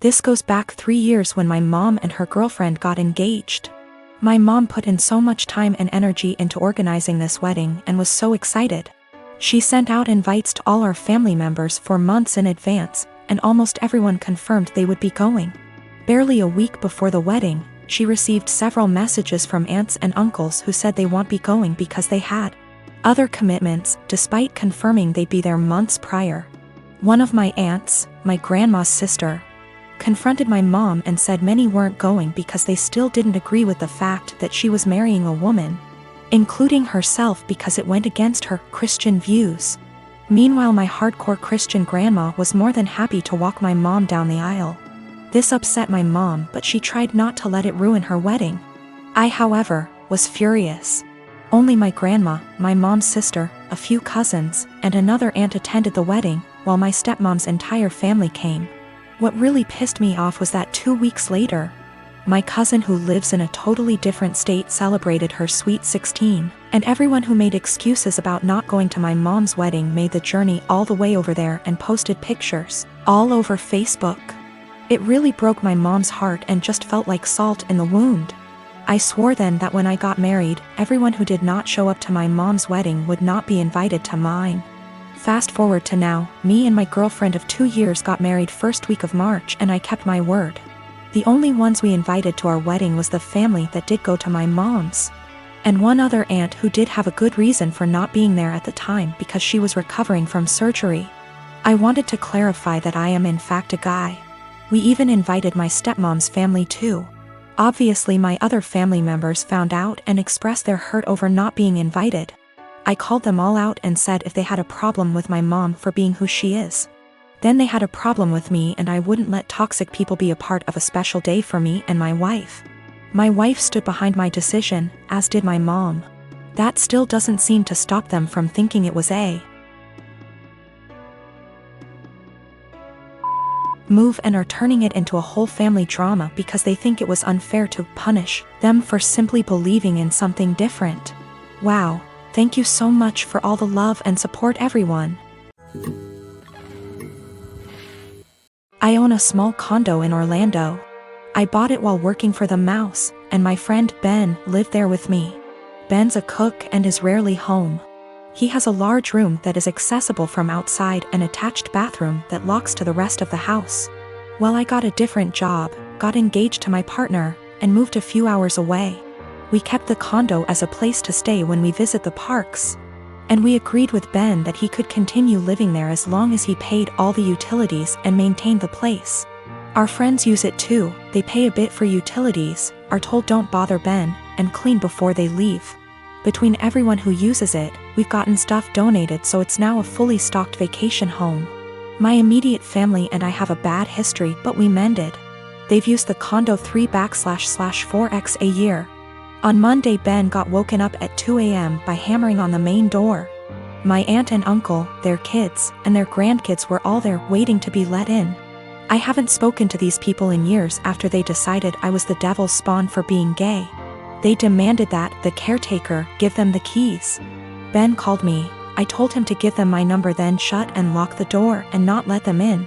This goes back 3 years when my mom and her girlfriend got engaged. My mom put in so much time and energy into organizing this wedding and was so excited. She sent out invites to all our family members for months in advance, and almost everyone confirmed they would be going. Barely a week before the wedding, she received several messages from aunts and uncles who said they won't be going because they had other commitments, despite confirming they'd be there months prior. One of my aunts, my grandma's sister, confronted my mom and said many weren't going because they still didn't agree with the fact that she was marrying a woman, including herself, because it went against her Christian views. Meanwhile, my hardcore Christian grandma was more than happy to walk my mom down the aisle. This upset my mom, but she tried not to let it ruin her wedding. I, however, was furious. Only my grandma, my mom's sister, a few cousins, and another aunt attended the wedding, while my stepmom's entire family came. What really pissed me off was that 2 weeks later, my cousin who lives in a totally different state celebrated her sweet 16, and everyone who made excuses about not going to my mom's wedding made the journey all the way over there and posted pictures all over Facebook. It really broke my mom's heart and just felt like salt in the wound. I swore then that when I got married, everyone who did not show up to my mom's wedding would not be invited to mine. Fast forward to now, me and my girlfriend of 2 years got married first week of March, and I kept my word. The only ones we invited to our wedding was the family that did go to my mom's, and one other aunt who did have a good reason for not being there at the time because she was recovering from surgery. I wanted to clarify that I am in fact a guy. We even invited my stepmom's family too. Obviously my other family members found out and expressed their hurt over not being invited. I called them all out and said if they had a problem with my mom for being who she is, then they had a problem with me, and I wouldn't let toxic people be a part of a special day for me and my wife. My wife stood behind my decision, as did my mom. That still doesn't seem to stop them from thinking it was a move and are turning it into a whole family drama because they think it was unfair to punish them for simply believing in something different. Wow, thank you so much for all the love and support, everyone. I own a small condo in Orlando. I bought it while working for the Mouse, and my friend Ben lived there with me. Ben's a cook and is rarely home. He has a large room that is accessible from outside and attached bathroom that locks to the rest of the house. Well, I got a different job, got engaged to my partner, and moved a few hours away. We kept the condo as a place to stay when we visit the parks. And we agreed with Ben that he could continue living there as long as he paid all the utilities and maintained the place. Our friends use it too. They pay a bit for utilities, are told don't bother Ben, and clean before they leave. Between everyone who uses it, we've gotten stuff donated, so it's now a fully stocked vacation home. My immediate family and I have a bad history, but we mended. They've used the condo 3/4x a year. On Monday, Ben got woken up at 2 a.m. by hammering on the main door. My aunt and uncle, their kids, and their grandkids were all there waiting to be let in. I haven't spoken to these people in years after they decided I was the devil's spawn for being gay. They demanded that the caretaker give them the keys. Ben called me. I told him to give them my number, then shut and lock the door and not let them in.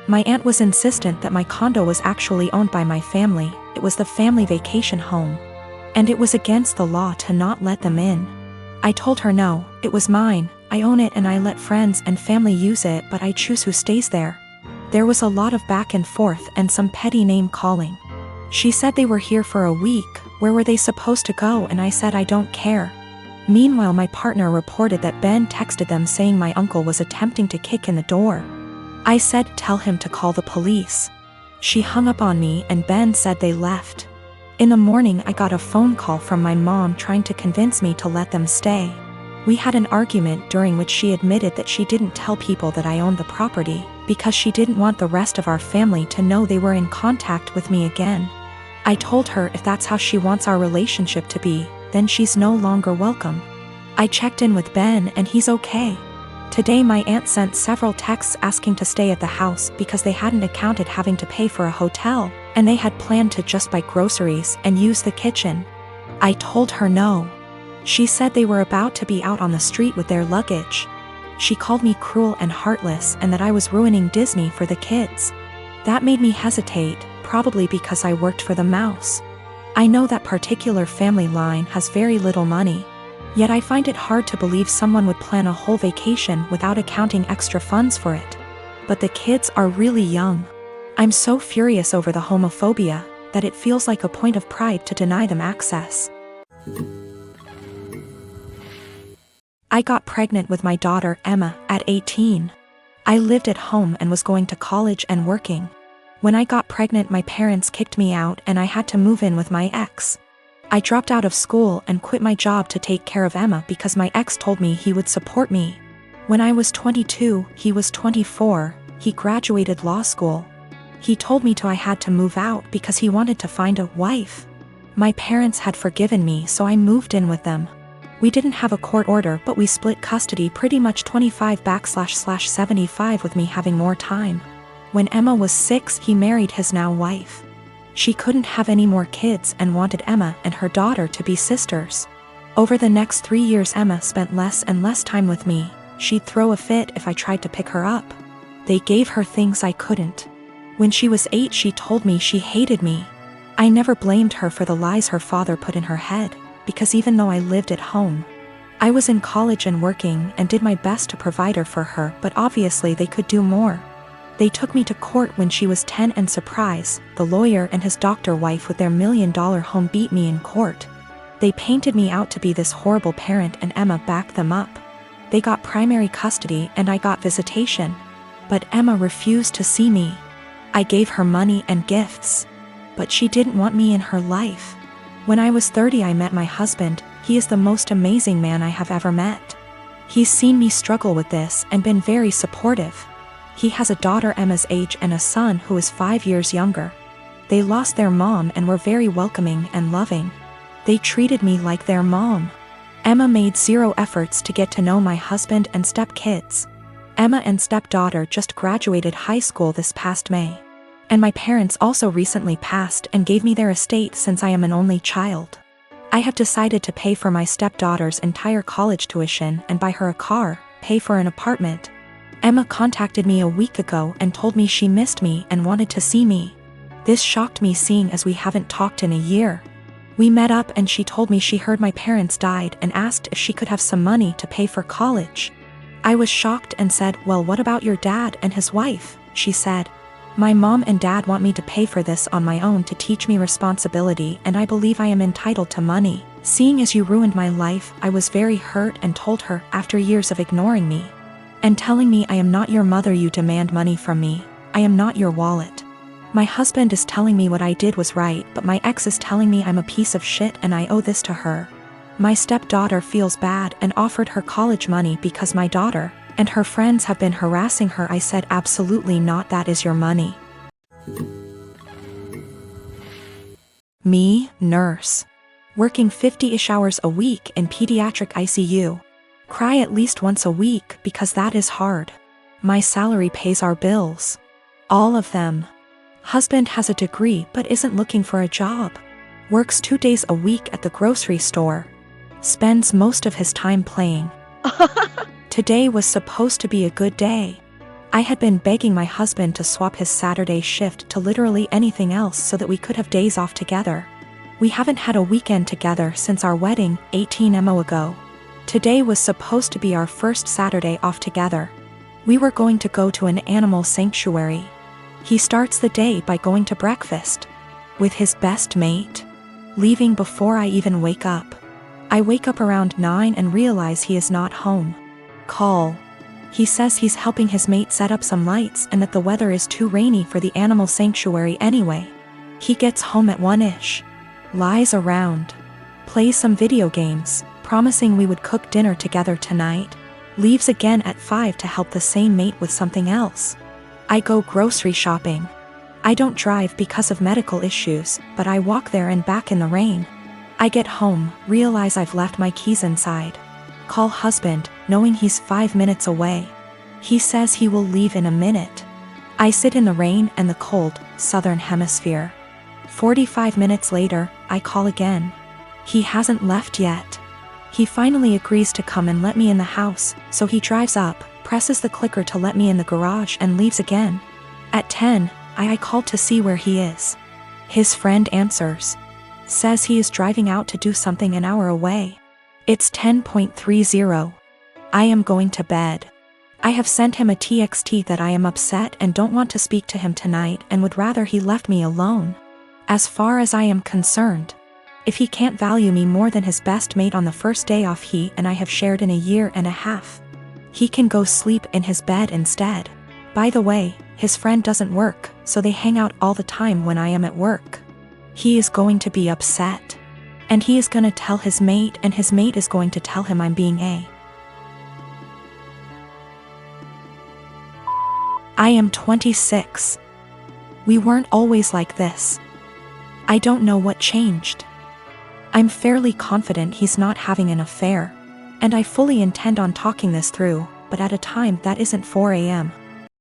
My aunt was insistent that my condo was actually owned by my family. It was the family vacation home, and it was against the law to not let them in. I told her no, it was mine, I own it and I let friends and family use it, but I choose who stays there. There was a lot of back and forth and some petty name calling. She said they were here for a week, where were they supposed to go, and I said I don't care. Meanwhile, my partner reported that Ben texted them saying my uncle was attempting to kick in the door. I said tell him to call the police. She hung up on me and Ben said they left. In the morning I got a phone call from my mom trying to convince me to let them stay. We had an argument during which she admitted that she didn't tell people that I owned the property, because she didn't want the rest of our family to know they were in contact with me again. I told her if that's how she wants our relationship to be, then she's no longer welcome. I checked in with Ben and he's okay. Today my aunt sent several texts asking to stay at the house because they hadn't accounted having to pay for a hotel, and they had planned to just buy groceries and use the kitchen. I told her no. She said they were about to be out on the street with their luggage. She called me cruel and heartless and that I was ruining Disney for the kids. That made me hesitate, probably because I worked for the mouse. I know that particular family line has very little money. Yet I find it hard to believe someone would plan a whole vacation without accounting extra funds for it. But the kids are really young. I'm so furious over the homophobia that it feels like a point of pride to deny them access. I got pregnant with my daughter Emma at 18. I lived at home and was going to college and working. When I got pregnant, my parents kicked me out and I had to move in with my ex. I dropped out of school and quit my job to take care of Emma because my ex told me he would support me. When I was 22, he was 24, he graduated law school. He told me I had to move out because he wanted to find a wife. My parents had forgiven me, so I moved in with them. We didn't have a court order, but we split custody pretty much 25/75 with me having more time. When Emma was 6, he married his now wife. She couldn't have any more kids and wanted Emma and her daughter to be sisters. Over the next 3 years, Emma spent less and less time with me. She'd throw a fit if I tried to pick her up. They gave her things I couldn't. When she was 8, she told me she hated me. I never blamed her for the lies her father put in her head, because even though I lived at home, I was in college and working and did my best to provide her for her, but obviously they could do more. They took me to court when she was 10 and surprise, the lawyer and his doctor wife with their $1 million home beat me in court. They painted me out to be this horrible parent and Emma backed them up. They got primary custody and I got visitation. But Emma refused to see me. I gave her money and gifts. But she didn't want me in her life. When I was 30, I met my husband. He is the most amazing man I have ever met. He's seen me struggle with this and been very supportive. He has a daughter Emma's age and a son who is 5 years younger. They lost their mom and were very welcoming and loving. They treated me like their mom. Emma made zero efforts to get to know my husband and stepkids. Emma and stepdaughter just graduated high school this past May. And my parents also recently passed and gave me their estate since I am an only child. I have decided to pay for my stepdaughter's entire college tuition and buy her a car, pay for an apartment. Emma contacted me a week ago and told me she missed me and wanted to see me. This shocked me, seeing as we haven't talked in a year. We met up and she told me she heard my parents died and asked if she could have some money to pay for college. I was shocked and said, "Well, what about your dad and his wife?" She said, "My mom and dad want me to pay for this on my own to teach me responsibility, and I believe I am entitled to money. Seeing as you ruined my life," I was very hurt and told her, after years of ignoring me and telling me, "I am not your mother, you demand money from me. I am not your wallet. My husband is telling me what I did was right, but my ex is telling me I'm a piece of shit and I owe this to her." My stepdaughter feels bad and offered her college money because my daughter and her friends have been harassing her. I said, "Absolutely not, that is your money." Me, nurse. Working 50-ish hours a week in pediatric ICU. Cry at least once a week because that is hard. My salary pays our bills. All of them. Husband has a degree but isn't looking for a job. Works 2 days a week at the grocery store. Spends most of his time playing. Today was supposed to be a good day. I had been begging my husband to swap his Saturday shift to literally anything else so that we could have days off together. We haven't had a weekend together since our wedding, 18 MO ago. Today was supposed to be our first Saturday off together. We were going to go to an animal sanctuary. He starts the day by going to breakfast with his best mate, leaving before I even wake up. I wake up around 9 and realize he is not home. Call. He says he's helping his mate set up some lights and that the weather is too rainy for the animal sanctuary anyway. He gets home at 1-ish. Lies around. Plays some video games, promising we would cook dinner together tonight. Leaves again at 5 to help the same mate with something else. I go grocery shopping. I don't drive because of medical issues, but I walk there and back in the rain. I get home, realize I've left my keys inside. Call husband, knowing he's 5 minutes away. He says he will leave in a minute. I sit in the rain and the cold, southern hemisphere. 45 minutes later, I call again. He hasn't left yet. He finally agrees to come and let me in the house, so he drives up, presses the clicker to let me in the garage and leaves again. At 10, I called to see where he is. His friend answers. Says he is driving out to do something an hour away. It's 10:30. I am going to bed. I have sent him a text that I am upset and don't want to speak to him tonight and would rather he left me alone. As far as I am concerned, if he can't value me more than his best mate on the first day off he and I have shared in a year and a half, he can go sleep in his bed instead. By the way, his friend doesn't work, so they hang out all the time when I am at work. He is going to be upset. And he is going to tell his mate, and his mate is going to tell him I'm being a. I am 26. We weren't always like this. I don't know what changed. I'm fairly confident he's not having an affair, and I fully intend on talking this through, but at a time that isn't 4 a.m.